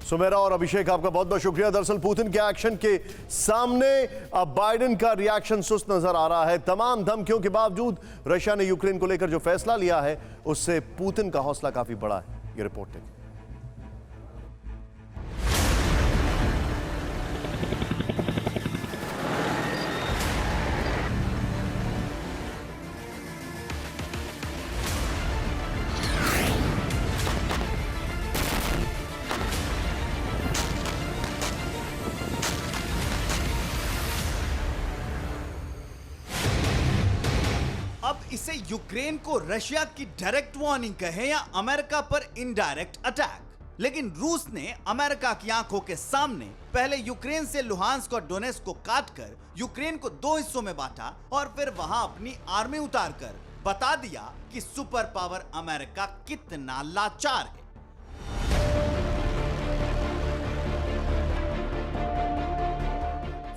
सुमेरा और अभिषेक, आपका बहुत बहुत शुक्रिया। दरअसल पुतिन के एक्शन के सामने अब बाइडेन का रिएक्शन सुस्त नजर आ रहा है। तमाम धमकियों के बावजूद रशिया ने यूक्रेन को लेकर जो फैसला लिया है उससे पुतिन का हौसला काफी बड़ा है। ये रिपोर्ट देखिए। अब इसे यूक्रेन को रशिया की डायरेक्ट वार्निंग कहें या अमेरिका पर इनडायरेक्ट अटैक, लेकिन रूस ने अमेरिका की आंखों के सामने पहले यूक्रेन से लुहांस्क और डोनेस्क को काटकर यूक्रेन को 2 हिस्सों में बांटा और फिर वहां अपनी आर्मी उतारकर बता दिया कि सुपर पावर अमेरिका कितना लाचार है।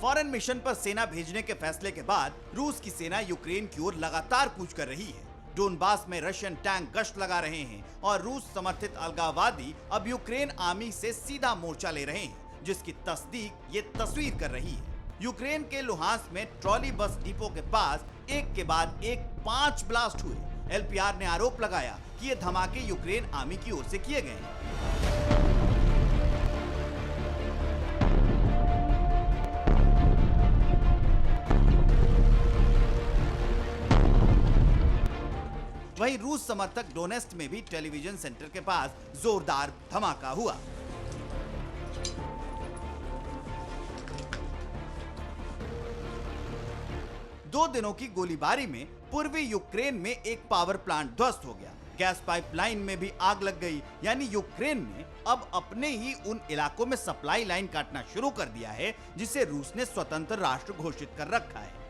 फॉरेन मिशन पर सेना भेजने के फैसले के बाद रूस की सेना यूक्रेन की ओर लगातार कूच कर रही है। डोनबास में रशियन टैंक गश्त लगा रहे हैं और रूस समर्थित अलगाववादी अब यूक्रेन आर्मी से सीधा मोर्चा ले रहे हैं, जिसकी तस्दीक ये तस्वीर कर रही है। यूक्रेन के लुहांस्क में ट्रॉली बस डिपो के पास एक के बाद एक 5 ब्लास्ट हुए। एलपीआर ने आरोप लगाया कि ये धमाके यूक्रेन आर्मी की ओर से किए गए हैं। वहीं रूस समर्थक डोनेस्क में भी टेलीविजन सेंटर के पास जोरदार धमाका हुआ। दो दिनों की गोलीबारी में पूर्वी यूक्रेन में एक पावर प्लांट ध्वस्त हो गया। गैस पाइपलाइन में भी आग लग गई। यानी यूक्रेन ने अब अपने ही उन इलाकों में सप्लाई लाइन काटना शुरू कर दिया है जिसे रूस ने स्वतंत्र राष्ट्र घोषित कर रखा है।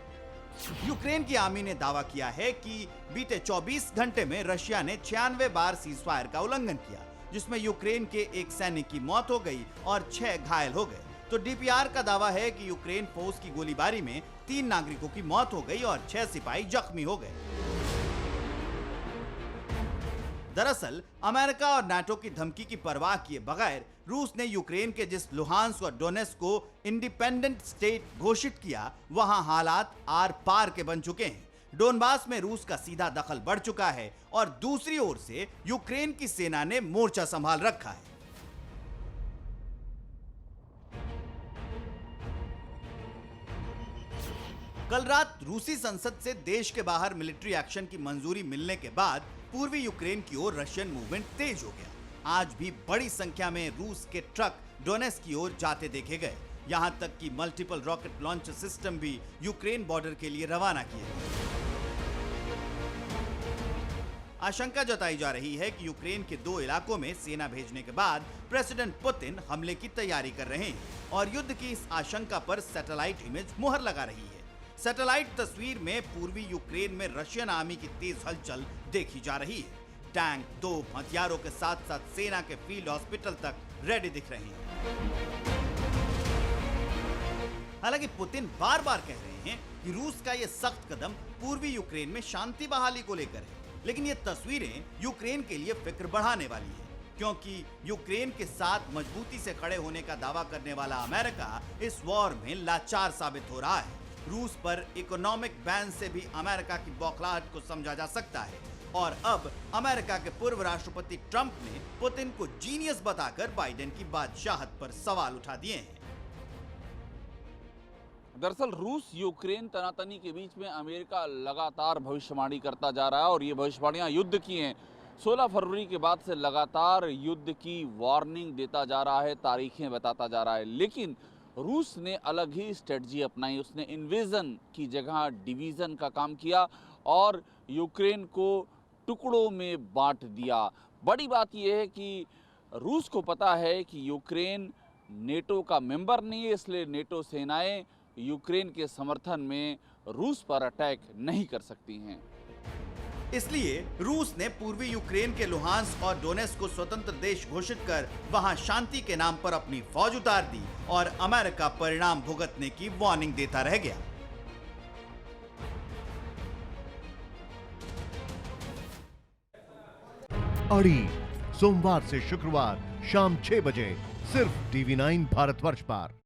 यूक्रेन की आर्मी ने दावा किया है कि बीते 24 घंटे में रशिया ने 96 बार सीजफायर का उल्लंघन किया, जिसमें यूक्रेन के एक सैनिक की मौत हो गई और 6 घायल हो गए। तो डीपीआर का दावा है कि यूक्रेन फोर्स की गोलीबारी में 3 नागरिकों की मौत हो गई और 6 सिपाही जख्मी हो गए। दरअसल अमेरिका और नाटो की धमकी की परवाह किए बगैर रूस ने यूक्रेन के जिस लुहांस्क और डोनेस्क को इंडिपेंडेंट स्टेट घोषित किया, वहां हालात आर पार के बन चुके हैं। डोनबास में रूस का सीधा दखल बढ़ चुका है और दूसरी ओर से यूक्रेन की सेना ने मोर्चा संभाल रखा है। कल रात रूसी संसद से देश के बाहर मिलिट्री एक्शन की मंजूरी मिलने के बाद पूर्वी यूक्रेन की ओर रशियन मूवमेंट तेज हो गया। आज भी बड़ी संख्या में रूस के ट्रक डोनेस्क की ओर जाते देखे गए। यहां तक कि मल्टीपल रॉकेट लॉन्च सिस्टम भी यूक्रेन बॉर्डर के लिए रवाना किए गए। आशंका जताई जा रही है कि यूक्रेन के 2 इलाकों में सेना भेजने के बाद प्रेसिडेंट पुतिन हमले की तैयारी कर रहे हैं और युद्ध की इस आशंका पर सैटेलाइट इमेज मुहर लगा रही है। सैटेलाइट तस्वीर में पूर्वी यूक्रेन में रशियन आर्मी की तेज हलचल देखी जा रही है। टैंक, तोप, हथियारों के साथ साथ सेना के फील्ड हॉस्पिटल तक रेडी दिख रहे हैं। हालांकि पुतिन बार बार कह रहे हैं कि रूस का यह सख्त कदम पूर्वी यूक्रेन में शांति बहाली को लेकर है, लेकिन ये तस्वीरें यूक्रेन के लिए फिक्र बढ़ाने वाली है, क्योंकि यूक्रेन के साथ मजबूती से खड़े होने का दावा करने वाला अमेरिका इस वॉर में लाचार साबित हो रहा है। रूस पर इकोनॉमिक बैन से भी अमेरिका की बौखलाहट को समझा जा सकता है और अब अमेरिका के पूर्व राष्ट्रपति ट्रंप ने पुतिन को जीनियस बताकर बाइडेन की बादशाहत पर सवाल उठा दिए हैं। दरअसल रूस यूक्रेन तनातनी के बीच में अमेरिका लगातार भविष्यवाणी करता जा रहा है और ये भविष्यवाणियां युद्ध की हैं। 16 फरवरी के बाद से लगातार युद्ध की वार्निंग देता जा रहा है, तारीखें बताता जा रहा है, लेकिन रूस ने अलग ही स्ट्रेटजी अपनाई। उसने इन्वेजन की जगह डिवीज़न का काम किया और यूक्रेन को टुकड़ों में बांट दिया। बड़ी बात यह है कि रूस को पता है कि यूक्रेन नेटो का मेंबर नहीं है, इसलिए नेटो सेनाएं यूक्रेन के समर्थन में रूस पर अटैक नहीं कर सकती हैं। इसलिए रूस ने पूर्वी यूक्रेन के लुहांस्क और डोनेस्क को स्वतंत्र देश घोषित कर वहां शांति के नाम पर अपनी फौज उतार दी और अमेरिका परिणाम भुगतने की वार्निंग देता रह गया। अड़ी सोमवार से शुक्रवार शाम 6 बजे सिर्फ TV9 भारतवर्ष पर।